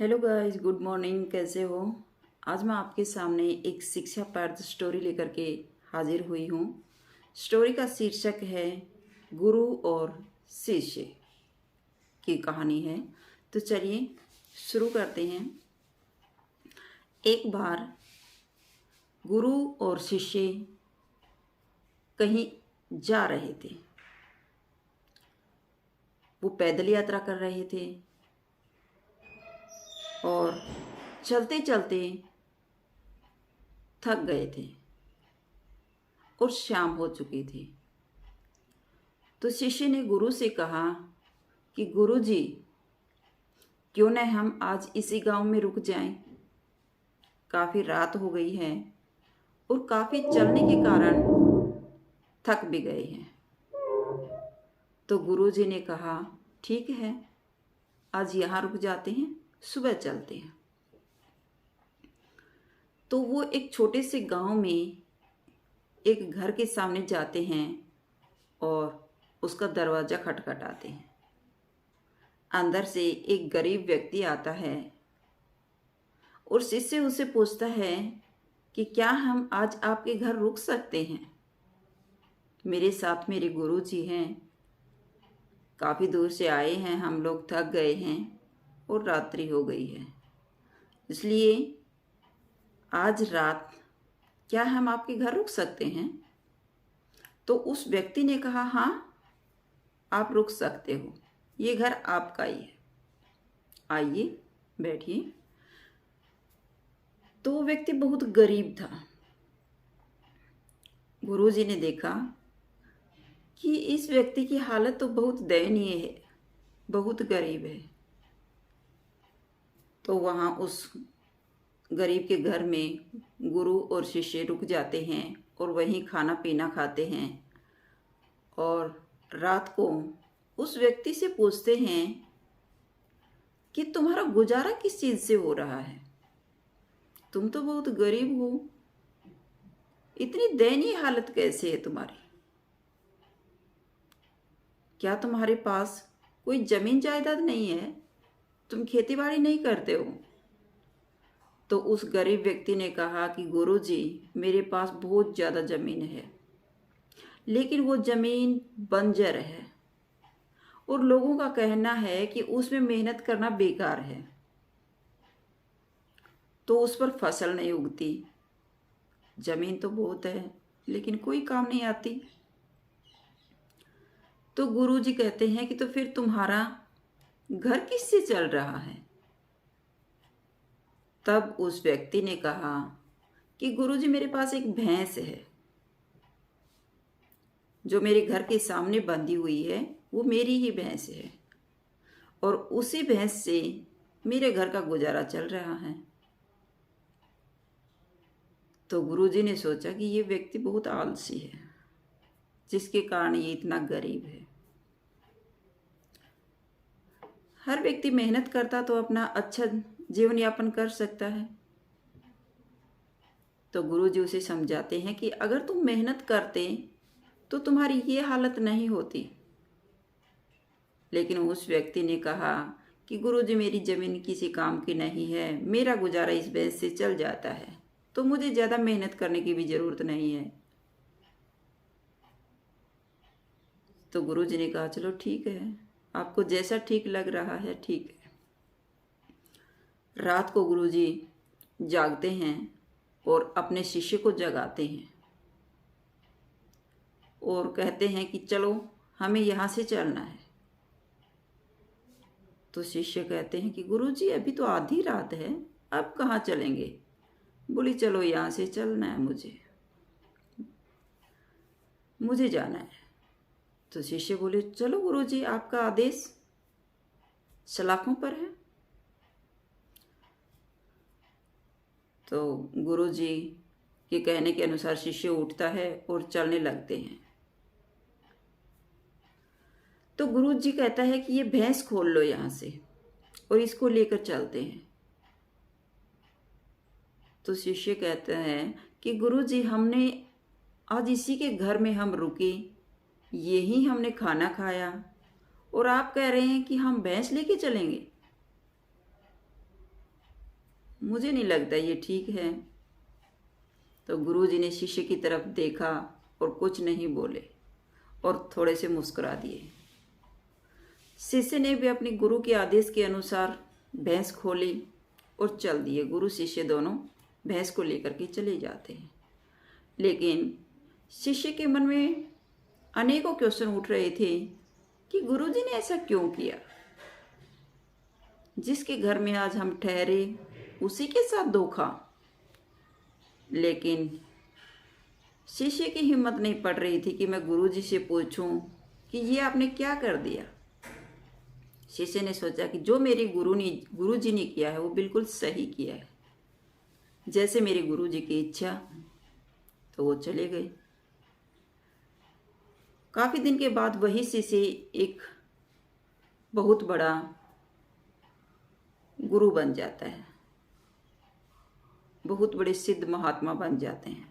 Hello guys, good morning. कैसे हो? आज मैं आपके सामने एक शिक्षाप्रद स्टोरी लेकर के हाजिर हुई हूँ। स्टोरी का शीर्षक है गुरु और शिष्य की कहानी है। तो चलिए शुरू करते हैं। एक बार गुरु और शिष्य कहीं जा रहे थे। वो पैदल यात्रा कर रहे थे और चलते चलते थक गए थे और शाम हो चुकी थी। तो शिष्य ने गुरु से कहा कि गुरु जी, क्यों न हम आज इसी गांव में रुक जाएं। काफ़ी रात हो गई है और काफ़ी चलने के कारण थक भी गए हैं। तो गुरु जी ने कहा, ठीक है, आज यहाँ रुक जाते हैं, सुबह चलते हैं। तो वो एक छोटे से गांव में एक घर के सामने जाते हैं और उसका दरवाज़ा खटखटाते हैं। अंदर से एक गरीब व्यक्ति आता है और शिष्य उससे पूछता है कि क्या हम आज आपके घर रुक सकते हैं? मेरे साथ मेरे गुरु जी हैं, काफ़ी दूर से आए हैं, हम लोग थक गए हैं और रात्रि हो गई है, इसलिए आज रात क्या हम आपके घर रुक सकते हैं? तो उस व्यक्ति ने कहा, हाँ, आप रुक सकते हो, ये घर आपका ही है, आइए बैठिए। तो वो व्यक्ति बहुत गरीब था। गुरुजी ने देखा कि इस व्यक्ति की हालत तो बहुत दयनीय है, बहुत गरीब है। तो वहाँ उस गरीब के घर में गुरु और शिष्य रुक जाते हैं और वहीं खाना पीना खाते हैं और रात को उस व्यक्ति से पूछते हैं कि तुम्हारा गुजारा किस चीज़ से हो रहा है? तुम तो बहुत गरीब हो, इतनी दयनीय हालत कैसे है तुम्हारी? क्या तुम्हारे पास कोई जमीन जायदाद नहीं है? तुम खेती बाड़ी नहीं करते हो? तो उस गरीब व्यक्ति ने कहा कि गुरुजी, मेरे पास बहुत ज़्यादा ज़मीन है, लेकिन वो ज़मीन बंजर है और लोगों का कहना है कि उसमें मेहनत करना बेकार है, तो उस पर फसल नहीं उगती। ज़मीन तो बहुत है लेकिन कोई काम नहीं आती। तो गुरुजी कहते हैं कि तो फिर तुम्हारा घर किससे चल रहा है? तब उस व्यक्ति ने कहा कि गुरुजी, मेरे पास एक भैंस है जो मेरे घर के सामने बंधी हुई है, वो मेरी ही भैंस है और उसी भैंस से मेरे घर का गुजारा चल रहा है। तो गुरुजी ने सोचा कि ये व्यक्ति बहुत आलसी है, जिसके कारण ये इतना गरीब है। हर व्यक्ति मेहनत करता तो अपना अच्छा जीवन यापन कर सकता है। तो गुरुजी उसे समझाते हैं कि अगर तुम मेहनत करते तो तुम्हारी ये हालत नहीं होती। लेकिन उस व्यक्ति ने कहा कि गुरुजी, मेरी ज़मीन किसी काम की नहीं है, मेरा गुजारा इस भैंस से चल जाता है, तो मुझे ज़्यादा मेहनत करने की भी ज़रूरत नहीं है। तो गुरुजी ने कहा, चलो ठीक है, आपको जैसा ठीक लग रहा है ठीक है। रात को गुरुजी जागते हैं और अपने शिष्य को जगाते हैं और कहते हैं कि चलो, हमें यहाँ से चलना है। तो शिष्य कहते हैं कि गुरुजी, अभी तो आधी रात है, अब कहाँ चलेंगे? बोली, चलो, यहाँ से चलना है, मुझे जाना है। तो शिष्य बोले, चलो गुरुजी, आपका आदेश सलाखों पर है। तो गुरुजी के कहने के अनुसार शिष्य उठता है और चलने लगते हैं। तो गुरुजी कहता है कि ये भैंस खोल लो यहाँ से और इसको लेकर चलते हैं। तो शिष्य कहते हैं कि गुरुजी, हमने आज इसी के घर में हम रुके, यही हमने खाना खाया और आप कह रहे हैं कि हम भैंस लेके चलेंगे? मुझे नहीं लगता ये ठीक है। तो गुरुजी ने शिष्य की तरफ देखा और कुछ नहीं बोले और थोड़े से मुस्कुरा दिए। शिष्य ने भी अपने गुरु के आदेश के अनुसार भैंस खोली और चल दिए। गुरु शिष्य दोनों भैंस को लेकर के चले जाते हैं। लेकिन शिष्य के मन में अनेकों क्वेश्चन उठ रहे थे कि गुरुजी ने ऐसा क्यों किया। जिसके घर में आज हम ठहरे उसी के साथ धोखा। लेकिन शिष्य की हिम्मत नहीं पड़ रही थी कि मैं गुरुजी से पूछूं कि ये आपने क्या कर दिया। शिष्य ने सोचा कि जो मेरे गुरुजी ने किया है वो बिल्कुल सही किया है, जैसे मेरे गुरुजी की इच्छा। तो वो चले गए। काफी दिन के बाद वही शिष्य एक बहुत बड़ा गुरु बन जाता है, बहुत बड़े सिद्ध महात्मा बन जाते हैं।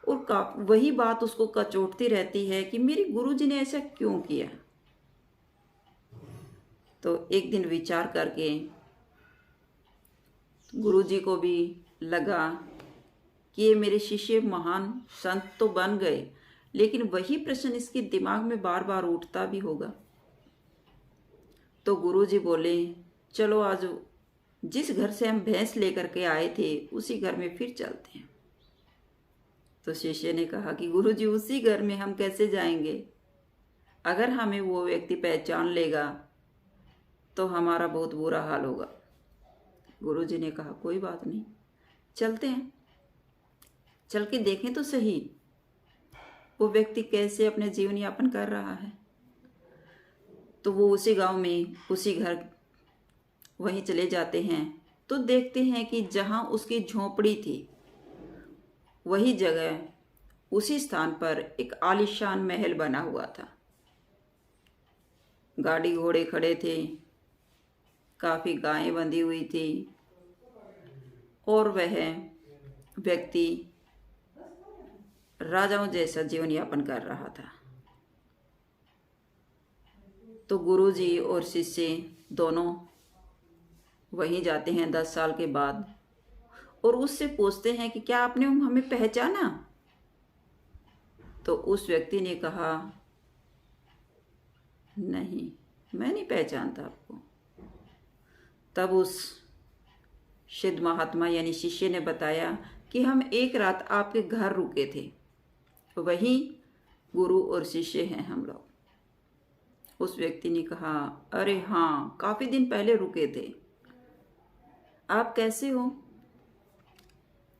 और वही बात उसको कचोटती रहती है कि मेरे गुरुजी ने ऐसा क्यों किया। तो एक दिन विचार करके गुरुजी को भी लगा कि ये मेरे शिष्य महान संत तो बन गए, लेकिन वही प्रश्न इसके दिमाग में बार बार उठता भी होगा। तो गुरुजी बोले, चलो आज जिस घर से हम भैंस लेकर के आए थे उसी घर में फिर चलते हैं। तो शिष्य ने कहा कि गुरुजी उसी घर में हम कैसे जाएंगे, अगर हमें वो व्यक्ति पहचान लेगा तो हमारा बहुत बुरा हाल होगा। गुरुजी ने कहा कोई बात नहीं, चलते हैं, चल के देखें तो सही वो व्यक्ति कैसे अपने जीवन यापन कर रहा है। तो वो उसी गांव में उसी घर वहीं चले जाते हैं। तो देखते हैं कि जहां उसकी झोंपड़ी थी वही जगह उसी स्थान पर एक आलीशान महल बना हुआ था। गाड़ी घोड़े खड़े थे, काफ़ी गायें बंधी हुई थी और वह व्यक्ति राजाओं जैसा जीवन यापन कर रहा था। तो गुरुजी और शिष्य दोनों वहीं जाते हैं 10 साल के बाद और उससे पूछते हैं कि क्या आपने हमें पहचाना। तो उस व्यक्ति ने कहा नहीं, मैं नहीं पहचानता आपको। तब उस सिद्ध महात्मा यानी शिष्य ने बताया कि हम एक रात आपके घर रुके थे, वही गुरु और शिष्य हैं हम लोग। उस व्यक्ति ने कहा अरे हाँ, काफ़ी दिन पहले रुके थे, आप कैसे हो।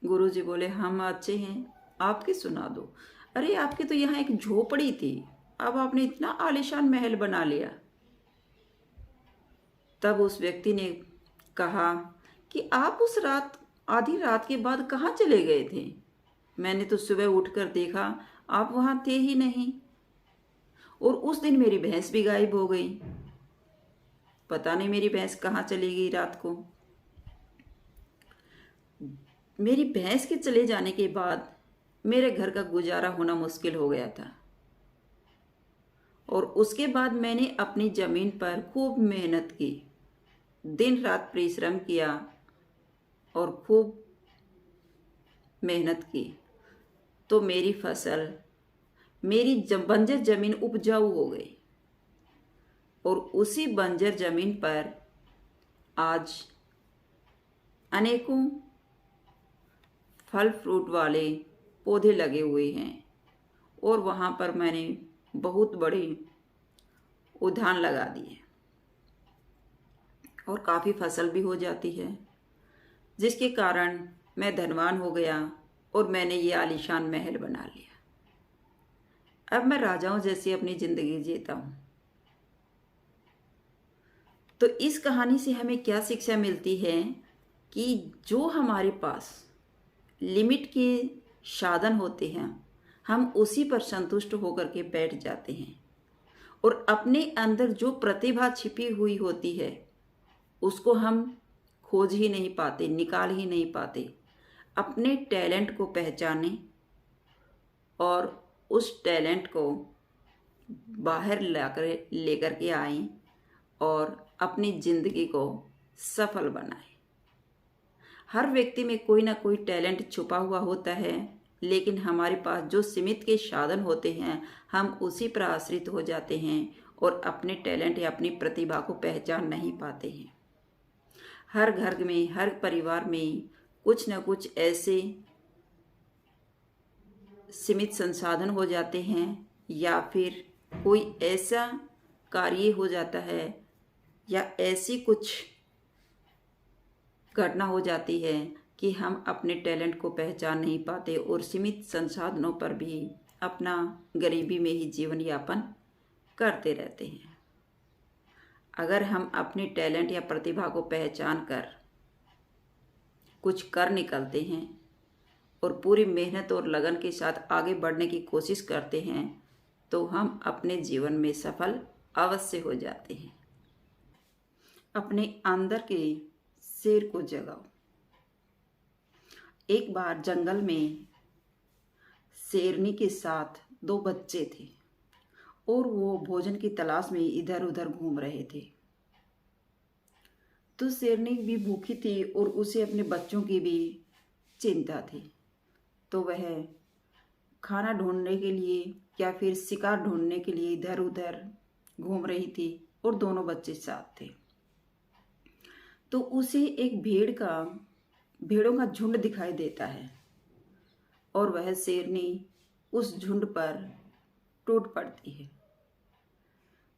गुरुजी बोले हम अच्छे हैं, आपकी सुना दो। अरे आपकी तो यहाँ एक झोपड़ी थी, अब आपने इतना आलीशान महल बना लिया। तब उस व्यक्ति ने कहा कि आप उस रात आधी रात के बाद कहाँ चले गए थे, मैंने तो सुबह उठकर देखा आप वहाँ थे ही नहीं, और उस दिन मेरी भैंस भी गायब हो गई, पता नहीं मेरी भैंस कहाँ चली गई रात को। मेरी भैंस के चले जाने के बाद मेरे घर का गुजारा होना मुश्किल हो गया था, और उसके बाद मैंने अपनी ज़मीन पर खूब मेहनत की, दिन रात परिश्रम किया और खूब मेहनत की, तो मेरी फसल, मेरी बंजर ज़मीन उपजाऊ हो गई, और उसी बंजर ज़मीन पर आज अनेकों फल फ्रूट वाले पौधे लगे हुए हैं, और वहाँ पर मैंने बहुत बड़े उद्यान लगा दिए और काफ़ी फसल भी हो जाती है, जिसके कारण मैं धनवान हो गया और मैंने ये आलीशान महल बना लिया। अब मैं राजाओं जैसी अपनी ज़िंदगी जीता हूँ। तो इस कहानी से हमें क्या शिक्षा मिलती है कि जो हमारे पास लिमिट के साधन होते हैं हम उसी पर संतुष्ट होकर के बैठ जाते हैं, और अपने अंदर जो प्रतिभा छिपी हुई होती है उसको हम खोज ही नहीं पाते, निकाल ही नहीं पाते। अपने टैलेंट को पहचानें और उस टैलेंट को बाहर लेकर के आएं और अपनी ज़िंदगी को सफल बनाएं। हर व्यक्ति में कोई ना कोई टैलेंट छुपा हुआ होता है, लेकिन हमारे पास जो सीमित के साधन होते हैं हम उसी पर आश्रित हो जाते हैं और अपने टैलेंट या अपनी प्रतिभा को पहचान नहीं पाते हैं। हर घर में, हर परिवार में कुछ न कुछ ऐसे सीमित संसाधन हो जाते हैं या फिर कोई ऐसा कार्य हो जाता है या ऐसी कुछ घटना हो जाती है कि हम अपने टैलेंट को पहचान नहीं पाते और सीमित संसाधनों पर भी अपना गरीबी में ही जीवन यापन करते रहते हैं। अगर हम अपने टैलेंट या प्रतिभा को पहचान कर कुछ कर निकलते हैं और पूरी मेहनत और लगन के साथ आगे बढ़ने की कोशिश करते हैं तो हम अपने जीवन में सफल अवश्य हो जाते हैं। अपने अंदर के शेर को जगाओ। एक बार जंगल में शेरनी के साथ दो बच्चे थे और वो भोजन की तलाश में इधर उधर घूम रहे थे। तो शेरनी भी भूखी थी और उसे अपने बच्चों की भी चिंता थी। तो वह खाना ढूंढने के लिए या फिर शिकार ढूंढने के लिए इधर उधर घूम रही थी और दोनों बच्चे साथ थे। तो उसे एक भेड़ों का झुंड दिखाई देता है और वह शेरनी उस झुंड पर टूट पड़ती है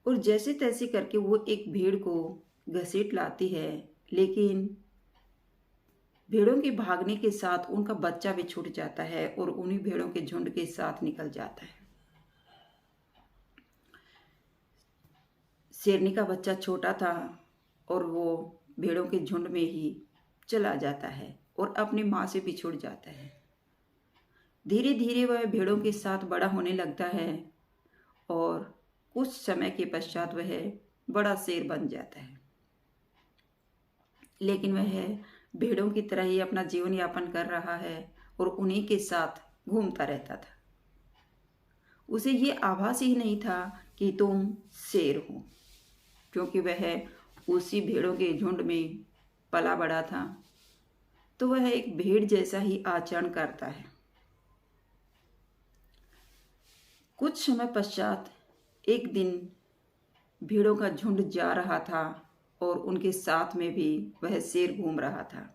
और जैसे तैसे करके वो एक भेड़ को घसीट लाती है, लेकिन भेड़ों के भागने के साथ उनका बच्चा भी छूट जाता है और उन्हीं भेड़ों के झुंड के साथ निकल जाता है। शेरनी का बच्चा छोटा था और वो भेड़ों के झुंड में ही चला जाता है और अपनी माँ से बिछुड़ जाता है। धीरे धीरे वह भेड़ों के साथ बड़ा होने लगता है और कुछ समय के पश्चात वह बड़ा शेर बन जाता है। लेकिन वह भेड़ों की तरह ही अपना जीवन यापन कर रहा है और उन्हीं के साथ घूमता रहता था। उसे ये आभास ही नहीं था कि तुम शेर हो, क्योंकि वह उसी भेड़ों के झुंड में पला बड़ा था। तो वह एक भेड़ जैसा ही आचरण करता है। कुछ समय पश्चात एक दिन भेड़ों का झुंड जा रहा था और उनके साथ में भी वह शेर घूम रहा था।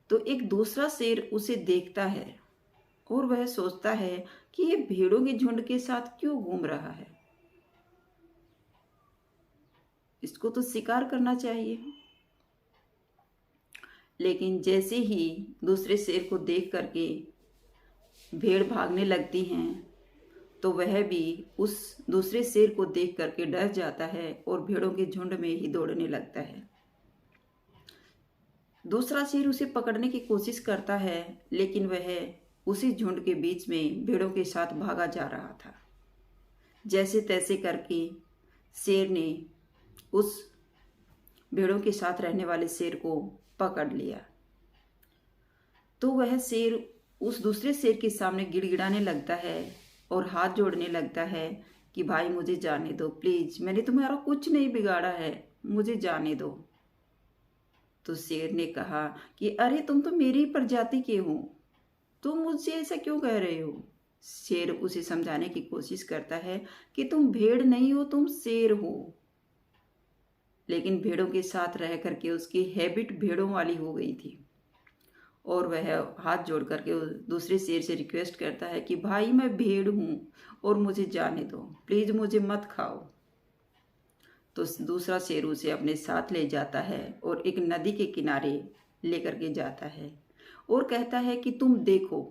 तो एक दूसरा शेर उसे देखता है और वह सोचता है कि ये भेड़ों के झुंड के साथ क्यों घूम रहा है, इसको तो शिकार करना चाहिए। लेकिन जैसे ही दूसरे शेर को देख करके भेड़ भागने लगती हैं तो वह भी उस दूसरे शेर को देख करके डर जाता है और भेड़ों के झुंड में ही दौड़ने लगता है। दूसरा शेर उसे पकड़ने की कोशिश करता है, लेकिन वह उसी झुंड के बीच में भेड़ों के साथ भागा जा रहा था। जैसे तैसे करके शेर ने उस भेड़ों के साथ रहने वाले शेर को पकड़ लिया। तो वह शेर उस दूसरे शेर के सामने गिड़गिड़ाने लगता है और हाथ जोड़ने लगता है कि भाई मुझे जाने दो, प्लीज, मैंने तुम्हारा कुछ नहीं बिगाड़ा है, मुझे जाने दो। तो शेर ने कहा कि अरे तुम तो मेरी प्रजाति के हो, तुम मुझसे ऐसा क्यों कह रहे हो। शेर उसे समझाने की कोशिश करता है कि तुम भेड़ नहीं हो, तुम शेर हो। लेकिन भेड़ों के साथ रह करके उसकी हैबिट भेड़ों वाली हो गई थी और वह हाथ जोड़ करके दूसरे शेर से रिक्वेस्ट करता है कि भाई मैं भेड़ हूँ और मुझे जाने दो, प्लीज मुझे मत खाओ। तो दूसरा शेर उसे अपने साथ ले जाता है और एक नदी के किनारे लेकर के जाता है और कहता है कि तुम देखो,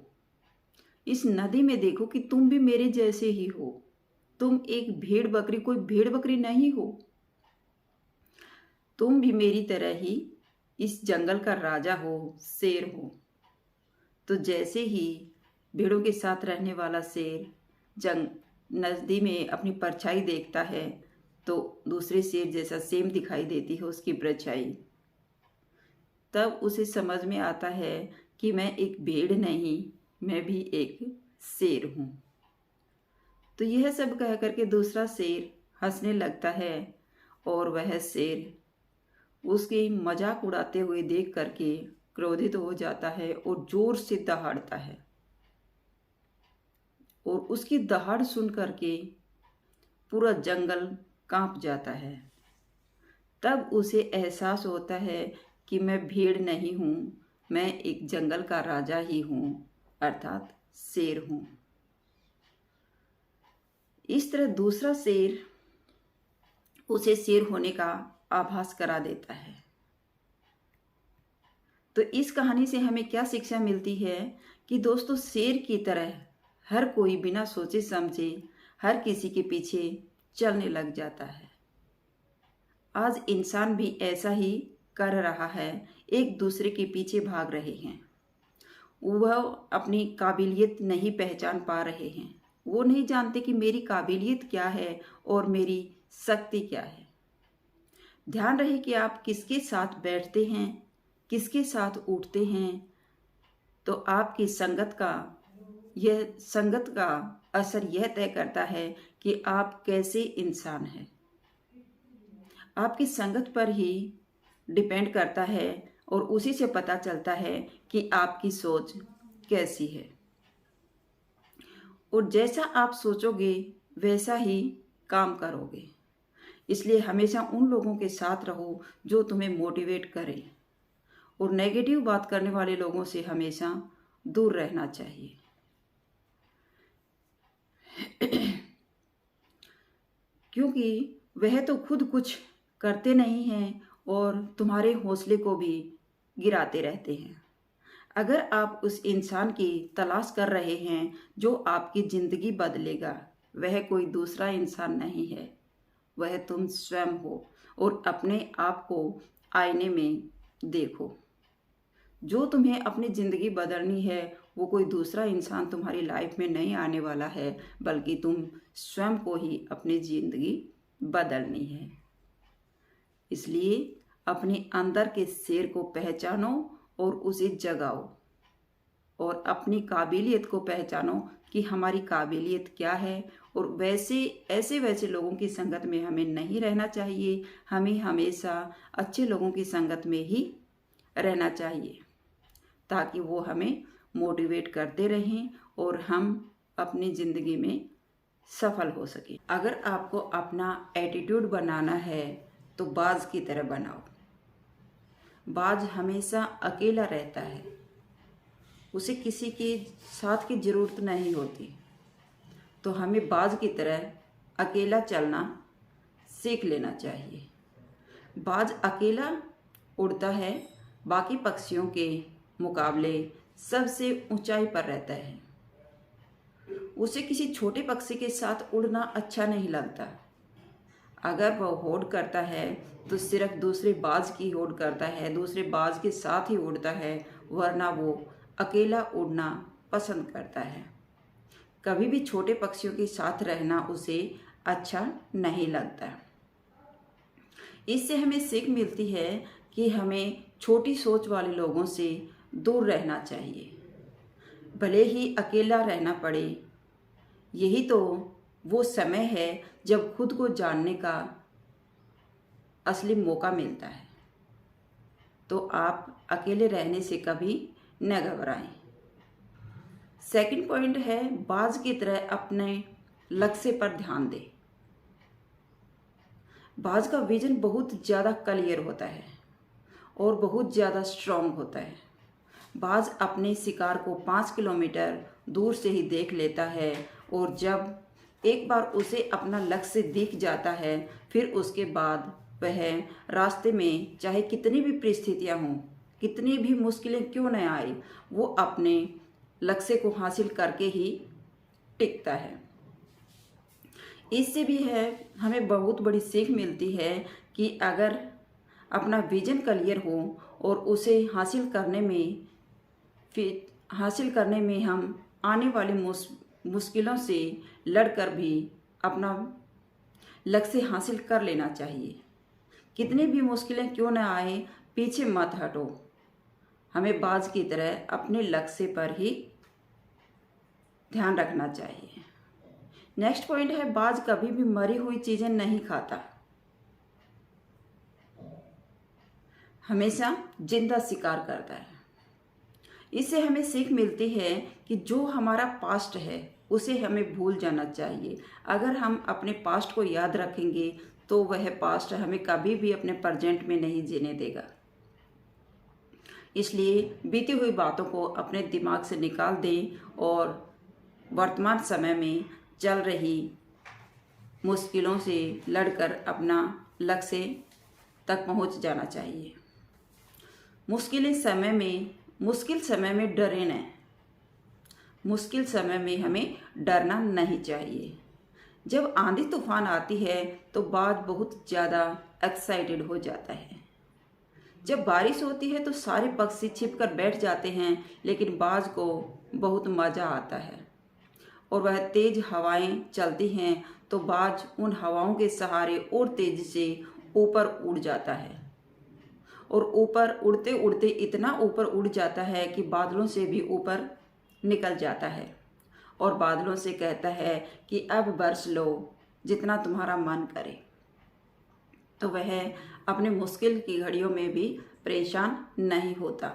इस नदी में देखो कि तुम भी मेरे जैसे ही हो, तुम एक भेड़ बकरी, कोई भेड़ बकरी नहीं हो, तुम भी मेरी तरह ही इस जंगल का राजा हो, शेर हो। तो जैसे ही भेड़ों के साथ रहने वाला शेर नदी में अपनी परछाई देखता है तो दूसरे शेर जैसा सेम दिखाई देती है उसकी परछाई। तब उसे समझ में आता है कि मैं एक भेड़ नहीं, मैं भी एक शेर हूँ। तो यह सब कह करके दूसरा शेर हंसने लगता है और वह शेर उसकी मजाक उड़ाते हुए देख करके क्रोधित हो जाता है और जोर से दहाड़ता है, और उसकी दहाड़ सुन करके पूरा जंगल कांप जाता है। तब उसे एहसास होता है कि मैं भीड़ नहीं हूँ, मैं एक जंगल का राजा ही हूँ, अर्थात शेर हूँ। इस तरह दूसरा शेर उसे शेर होने का आभास करा देता है। तो इस कहानी से हमें क्या शिक्षा मिलती है कि दोस्तों, शेर की तरह हर कोई बिना सोचे समझे हर किसी के पीछे चलने लग जाता है। आज इंसान भी ऐसा ही कर रहा है, एक दूसरे के पीछे भाग रहे हैं। वह अपनी काबिलियत नहीं पहचान पा रहे हैं। वो नहीं जानते कि मेरी काबिलियत क्या है और मेरी शक्ति क्या है। ध्यान रहे कि आप किसके साथ बैठते हैं, किसके साथ उठते हैं, तो आपकी संगत का असर यह तय करता है कि आप कैसे इंसान हैं। आपकी संगत पर ही डिपेंड करता है और उसी से पता चलता है कि आपकी सोच कैसी है। और जैसा आप सोचोगे वैसा ही काम करोगे। इसलिए हमेशा उन लोगों के साथ रहो जो तुम्हें मोटिवेट करें, और नेगेटिव बात करने वाले लोगों से हमेशा दूर रहना चाहिए। क्योंकि वह तो खुद कुछ करते नहीं हैं और तुम्हारे हौसले को भी गिराते रहते हैं। अगर आप उस इंसान की तलाश कर रहे हैं जो आपकी ज़िंदगी बदलेगा, वह कोई दूसरा इंसान नहीं है, वह तुम स्वयं हो। और अपने आप को आईने में देखो। जो तुम्हें अपनी ज़िंदगी बदलनी है वो कोई दूसरा इंसान तुम्हारी लाइफ में नहीं आने वाला है, बल्कि तुम स्वयं को ही अपनी ज़िंदगी बदलनी है। इसलिए अपने अंदर के शेर को पहचानो और उसे जगाओ, और अपनी काबिलियत को पहचानो कि हमारी काबिलियत क्या है। और वैसे लोगों की संगत में हमें नहीं रहना चाहिए। हमें हमेशा अच्छे लोगों की संगत में ही रहना चाहिए, ताकि वो हमें मोटिवेट करते रहें और हम अपनी ज़िंदगी में सफल हो सकें। अगर आपको अपना एटीट्यूड बनाना है तो बाज की तरह बनाओ। बाज हमेशा अकेला रहता है, उसे किसी के साथ की ज़रूरत नहीं होती। तो हमें बाज की तरह अकेला चलना सीख लेना चाहिए। बाज अकेला उड़ता है, बाकी पक्षियों के मुकाबले सबसे ऊंचाई पर रहता है। उसे किसी छोटे पक्षी के साथ उड़ना अच्छा नहीं लगता। अगर वह होड़ करता है तो सिर्फ दूसरे बाज की होड़ करता है, दूसरे बाज के साथ ही उड़ता है, वरना वो अकेला उड़ना पसंद करता है। कभी भी छोटे पक्षियों के साथ रहना उसे अच्छा नहीं लगता। इससे हमें सीख मिलती है कि हमें छोटी सोच वाले लोगों से दूर रहना चाहिए, भले ही अकेला रहना पड़े। यही तो वो समय है जब खुद को जानने का असली मौका मिलता है। तो आप अकेले रहने से कभी न घबराएं। सेकंड पॉइंट है, बाज की तरह अपने लक्ष्य पर ध्यान दें। बाज का विजन बहुत ज़्यादा क्लियर होता है और बहुत ज़्यादा स्ट्रांग होता है। बाज अपने शिकार को 5 किलोमीटर दूर से ही देख लेता है, और जब एक बार उसे अपना लक्ष्य दिख जाता है, फिर उसके बाद वह रास्ते में चाहे कितनी भी परिस्थितियां हों, कितनी भी मुश्किलें क्यों न आए, वो अपने लक्ष्य को हासिल करके ही टिकता है। इससे भी है हमें बहुत बड़ी सीख मिलती है कि अगर अपना विजन क्लियर हो और उसे हासिल करने में हम आने वाली मुश्किलों से लड़कर भी अपना लक्ष्य हासिल कर लेना चाहिए। कितनी भी मुश्किलें क्यों न आए, पीछे मत हटो। हमें बाज की तरह अपने लक्ष्य पर ही ध्यान रखना चाहिए। नेक्स्ट पॉइंट है, बाज कभी भी मरी हुई चीजें नहीं खाता, हमेशा जिंदा शिकार करता है। इससे हमें सीख मिलती है कि जो हमारा पास्ट है उसे हमें भूल जाना चाहिए। अगर हम अपने पास्ट को याद रखेंगे तो वह पास्ट हमें कभी भी अपने प्रेजेंट में नहीं जीने देगा। इसलिए बीती हुई बातों को अपने दिमाग से निकाल दें और वर्तमान समय में चल रही मुश्किलों से लड़कर अपना लक्ष्य तक पहुंच जाना चाहिए। मुश्किल समय में डरे न। मुश्किल समय में हमें डरना नहीं चाहिए। जब आंधी तूफान आती है तो बाज बहुत ज़्यादा एक्साइटेड हो जाता है। जब बारिश होती है तो सारे पक्षी छिपकर बैठ जाते हैं, लेकिन बाज को बहुत मज़ा आता है और वह तेज हवाएं चलती हैं तो बाज उन हवाओं के सहारे और तेजी से ऊपर उड़ जाता है और ऊपर उड़ते उड़ते इतना ऊपर उड़ जाता है कि बादलों से भी ऊपर निकल जाता है और बादलों से कहता है कि अब बरस लो जितना तुम्हारा मन करे। तो वह अपने मुश्किल की घड़ियों में भी परेशान नहीं होता।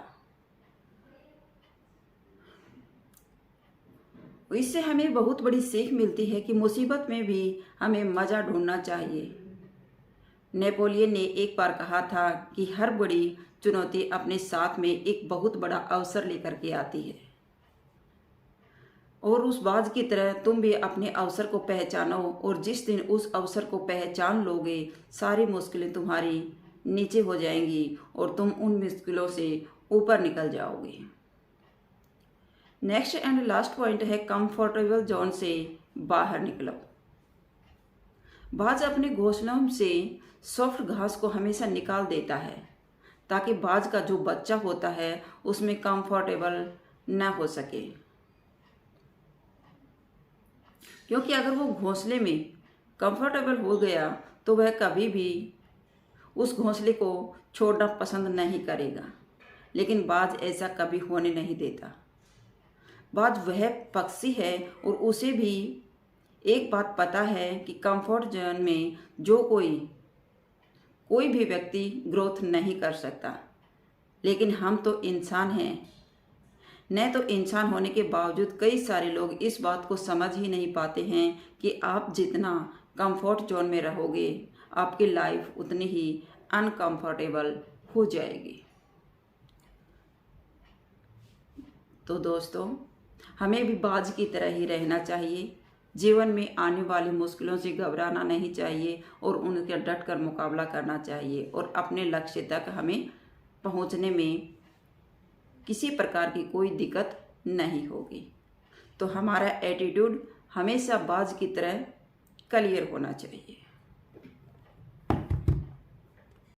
इससे हमें बहुत बड़ी सीख मिलती है कि मुसीबत में भी हमें मज़ा ढूंढना चाहिए। नेपोलियन ने एक बार कहा था कि हर बड़ी चुनौती अपने साथ में एक बहुत बड़ा अवसर लेकर के आती है और उस बाज की तरह तुम भी अपने अवसर को पहचानो और जिस दिन उस अवसर को पहचान लोगे सारी मुश्किलें तुम्हारी नीचे हो जाएंगी और तुम उन मुश्किलों से ऊपर निकल जाओगे। नेक्स्ट एंड लास्ट पॉइंट है कंफर्टेबल जोन से बाहर निकलो। बाज अपने घोंसलों से सॉफ्ट घास को हमेशा निकाल देता है ताकि बाज का जो बच्चा होता है उसमें कंफर्टेबल न हो सके, क्योंकि अगर वो घोंसले में कंफर्टेबल हो गया तो वह कभी भी उस घोंसले को छोड़ना पसंद नहीं करेगा। लेकिन बाज ऐसा कभी होने नहीं देता। बाज वह पक्षी है और उसे भी एक बात पता है कि कंफर्ट जोन में जो कोई भी व्यक्ति ग्रोथ नहीं कर सकता। लेकिन हम तो इंसान हैं। न तो इंसान होने के बावजूद कई सारे लोग इस बात को समझ ही नहीं पाते हैं कि आप जितना कंफर्ट जोन में रहोगे आपकी लाइफ उतनी ही अनकंफर्टेबल हो जाएगी। तो दोस्तों, हमें भी बाज की तरह ही रहना चाहिए। जीवन में आने वाली मुश्किलों से घबराना नहीं चाहिए और उनका डट कर मुकाबला करना चाहिए और अपने लक्ष्य तक हमें पहुंचने में किसी प्रकार की कोई दिक्कत नहीं होगी। तो हमारा एटीट्यूड हमेशा बाज की तरह क्लियर होना चाहिए।